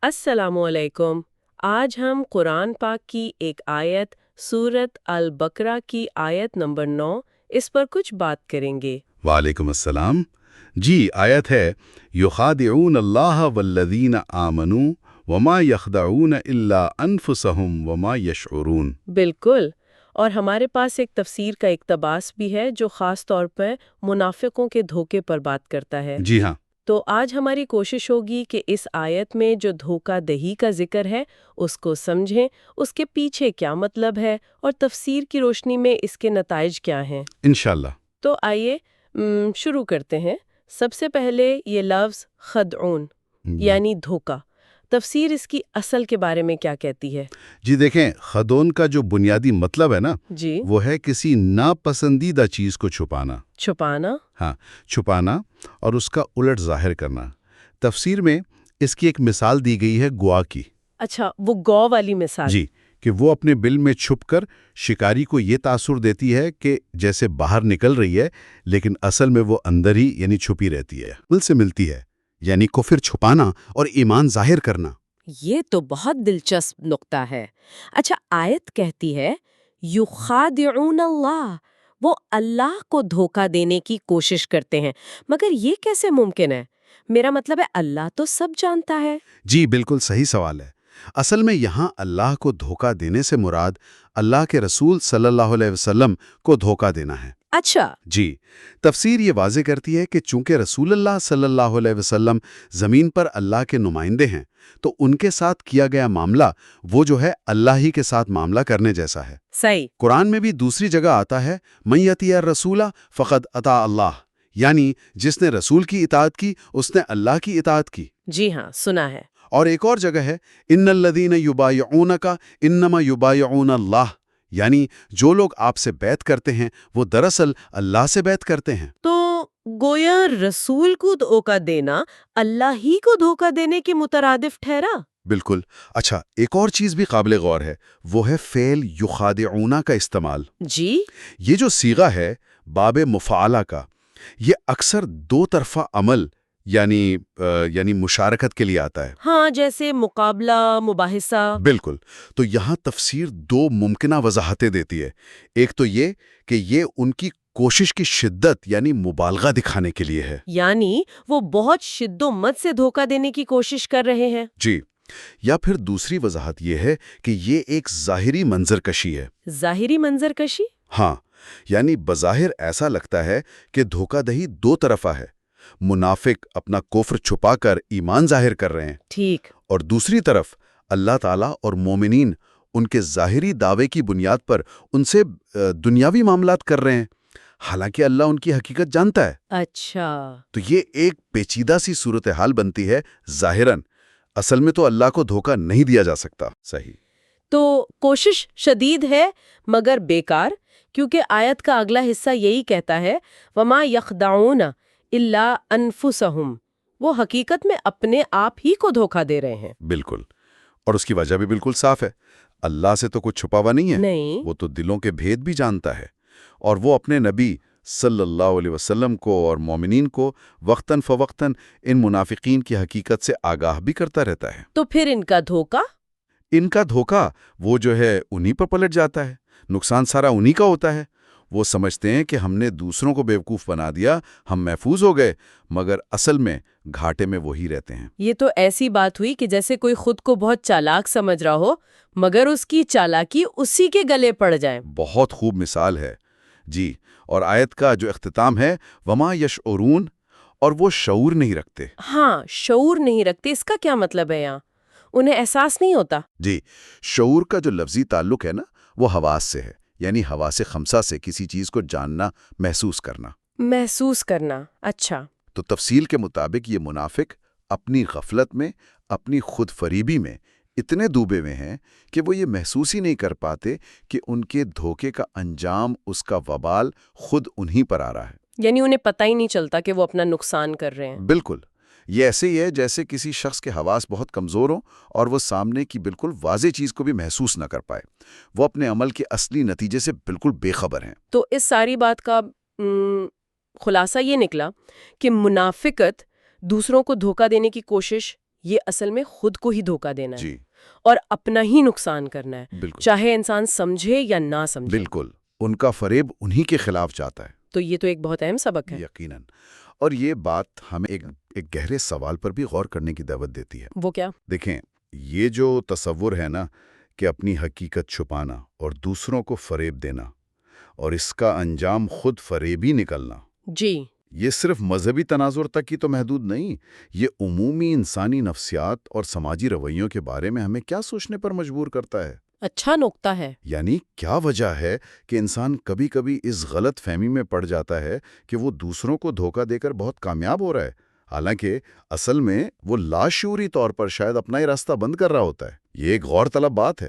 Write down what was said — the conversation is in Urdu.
السلام علیکم۔ آج ہم قرآن پاک کی ایک آیت سورت البقرہ کی آیت نمبر 9 اس پر کچھ بات کریں گے۔ وعلیکم السلام۔ جی، آیت ہے یخادعون اللہ والذین آمنوا وما یخدعون الا انفسهم وما یشعرون۔ بالکل، اور ہمارے پاس ایک تفسیر کا اقتباس بھی ہے جو خاص طور پر منافقوں کے دھوکے پر بات کرتا ہے۔ جی ہاں، تو آج ہماری کوشش ہوگی کہ اس آیت میں جو دھوکہ دہی کا ذکر ہے اس کو سمجھیں، اس کے پیچھے کیا مطلب ہے اور تفسیر کی روشنی میں اس کے نتائج کیا ہیں۔ انشاءاللہ۔ تو آئیے شروع کرتے ہیں۔ سب سے پہلے یہ لفظ خدعون یعنی دھوکہ، تفسیر اس کی اصل کے بارے میں کیا کہتی ہے؟ جی دیکھیں، خدون کا جو بنیادی مطلب ہے نا، جی، وہ ہے کسی ناپسندیدہ چیز کو چھپانا۔ چھپانا۔ ہاں، چھپانا اور اس کا الٹ ظاہر کرنا۔ تفسیر میں اس کی ایک مثال دی گئی ہے گوا کی۔ اچھا، وہ گو والی مثال۔ جی، کہ وہ اپنے بل میں چھپ کر شکاری کو یہ تاثر دیتی ہے کہ جیسے باہر نکل رہی ہے، لیکن اصل میں وہ اندر ہی یعنی چھپی رہتی ہے، بل سے ملتی ہے، یعنی کفر چھپانا اور ایمان ظاہر کرنا۔ یہ تو بہت دلچسپ نقطہ ہے۔ اچھا، آیت کہتی ہے یخادعون اللہ، وہ اللہ کو دھوکہ دینے کی کوشش کرتے ہیں، مگر یہ کیسے ممکن ہے؟ میرا مطلب ہے اللہ تو سب جانتا ہے۔ جی بالکل صحیح سوال ہے۔ اصل میں یہاں اللہ کو دھوکہ دینے سے مراد اللہ کے رسول صلی اللہ علیہ وسلم کو دھوکہ دینا ہے۔ اچھا، جی، تفسیر یہ واضح کرتی ہے کہ چونکہ رسول اللہ صلی اللہ علیہ وسلم زمین پر اللہ کے نمائندے ہیں، تو ان کے ساتھ کیا گیا معاملہ وہ جو ہے اللہ ہی کے ساتھ معاملہ کرنے جیسا ہے۔ صحیح۔ قرآن میں بھی دوسری جگہ آتا ہے من یطیع الرسول فقد اطاع اللہ، یعنی جس نے رسول کی اطاعت کی اس نے اللہ کی اطاعت کی۔ جی ہاں، سنا ہے۔ اور ایک اور جگہ ہے ان الذین یبایعونک انما یبایعون اللہ، یعنی جو لوگ آپ سے بیعت کرتے ہیں وہ دراصل اللہ سے بیعت کرتے ہیں۔ تو گویا رسول کو دھوکہ دینا اللہ ہی کو دھوکہ دینے کے مترادف ٹھہرا۔ بالکل۔ اچھا، ایک اور چیز بھی قابل غور ہے، وہ ہے فعل یخادعون کا استعمال۔ جی، یہ جو صیغہ ہے باب مفعلہ کا، یہ اکثر دو طرفہ عمل یعنی مشارکت کے لیے آتا ہے۔ ہاں، جیسے مقابلہ، مباحثہ۔ بالکل۔ تو یہاں تفسیر دو ممکنہ وضاحتیں دیتی ہے۔ ایک تو یہ کہ یہ ان کی کوشش کی شدت یعنی مبالغہ دکھانے کے لیے ہے۔ یعنی وہ بہت شد و مت سے دھوکہ دینے کی کوشش کر رہے ہیں۔ جی، یا پھر دوسری وضاحت یہ ہے کہ یہ ایک ظاہری منظر کشی ہے۔ ظاہری منظر کشی؟ ہاں، یعنی بظاہر ایسا لگتا ہے کہ دھوکہ دہی دو طرفہ ہے، منافق اپنا کفر چھپا کر ایمان ظاہر کر رہے ہیں، ٹھیک۔ اور دوسری طرف اللہ تعالیٰ اور مومنین ان کے ظاہری دعوے کی بنیاد پر ان سے دنیاوی معاملات کر رہے ہیں، حالانکہ اللہ ان کی حقیقت جانتا ہے۔ اچھا، تو یہ ایک پیچیدہ سی صورتحال بنتی ہے ظاہراً، اصل میں تو اللہ کو دھوکہ نہیں دیا جا سکتا۔ صحیح۔ تو کوشش شدید ہے مگر بیکار، کیونکہ آیت کا اگلا حصہ یہی کہتا ہے وما یخدعون الا انفسہم، وہ حقیقت میں اپنے آپ ہی کو دھوکہ دے رہے ہیں۔ بالکل، اور اس کی وجہ بھی بالکل صاف ہے، اللہ سے تو کچھ چھپا ہوا نہیں ہے، نہیں۔ وہ تو دلوں کے بھید بھی جانتا ہے، اور وہ اپنے نبی صلی اللہ علیہ وسلم کو اور مومنین کو وقتاً فوقتاً ان منافقین کی حقیقت سے آگاہ بھی کرتا رہتا ہے۔ تو پھر ان کا دھوکہ؟ ان کا دھوکہ وہ جو ہے انہی پر پلٹ جاتا ہے، نقصان سارا انہی کا ہوتا ہے۔ وہ سمجھتے ہیں کہ ہم نے دوسروں کو بیوقوف بنا دیا، ہم محفوظ ہو گئے، مگر اصل میں گھاٹے میں وہی رہتے ہیں۔ یہ تو ایسی بات ہوئی کہ جیسے کوئی خود کو بہت چالاک سمجھ رہا ہو مگر اس کی چالاکی اسی کے گلے پڑ جائے۔ بہت خوب مثال ہے۔ جی، اور آیت کا جو اختتام ہے وما یشعرون، اور وہ شعور نہیں رکھتے۔ ہاں، شعور نہیں رکھتے، اس کا کیا مطلب ہے یہاں؟ انہیں احساس نہیں ہوتا؟ جی، شعور کا جو لفظی تعلق ہے نا، وہ حواس سے ہے، یعنی حواس خمسہ سے کسی چیز کو جاننا، محسوس کرنا۔ محسوس کرنا، اچھا۔ تو تفصیل کے مطابق یہ منافق اپنی غفلت میں، اپنی خود فریبی میں اتنے ڈوبے ہوئے ہیں کہ وہ یہ محسوس ہی نہیں کر پاتے کہ ان کے دھوکے کا انجام، اس کا وبال خود انہی پر آ رہا ہے۔ یعنی انہیں پتہ ہی نہیں چلتا کہ وہ اپنا نقصان کر رہے ہیں۔ بالکل، یہ ایسے ہی ہے جیسے کسی شخص کے حواس بہت کمزور ہوں اور وہ سامنے کی بالکل واضح چیز کو بھی محسوس نہ کر پائے، وہ اپنے عمل کے اصلی نتیجے سے بالکل بے خبر ہیں۔ تو اس ساری بات کا خلاصہ یہ نکلا کہ منافقت دوسروں کو دھوکہ دینے کی کوشش یہ اصل میں خود کو ہی دھوکہ دینا ہے جی اور اپنا ہی نقصان کرنا ہے، بالکل چاہے انسان سمجھے یا نہ سمجھے۔ بالکل، ان کا فریب انہی کے خلاف جاتا ہے، تو یہ تو ایک بہت اہم سبق ہے۔ یقیناً۔ اور یہ بات ہمیں ایک گہرے سوال پر بھی غور کرنے کی دعوت دیتی ہے۔ وہ کیا؟ دیکھیں، یہ جو تصور ہے نا کہ اپنی حقیقت چھپانا اور دوسروں کو فریب دینا اور اس کا انجام خود فریبی نکلنا، جی یہ صرف مذہبی تناظر تک ہی تو محدود نہیں، یہ عمومی انسانی نفسیات اور سماجی رویوں کے بارے میں ہمیں کیا سوچنے پر مجبور کرتا ہے۔ اچھا نکتہ ہے۔ یعنی کیا وجہ ہے کہ انسان کبھی کبھی اس غلط فہمی میں پڑ جاتا ہے کہ وہ دوسروں کو دھوکہ دے کر بہت کامیاب ہو رہا ہے، حالانکہ اصل میں وہ لاشعوری طور پر شاید اپنا ہی راستہ بند کر رہا ہوتا ہے۔ یہ ایک غور طلب بات ہے۔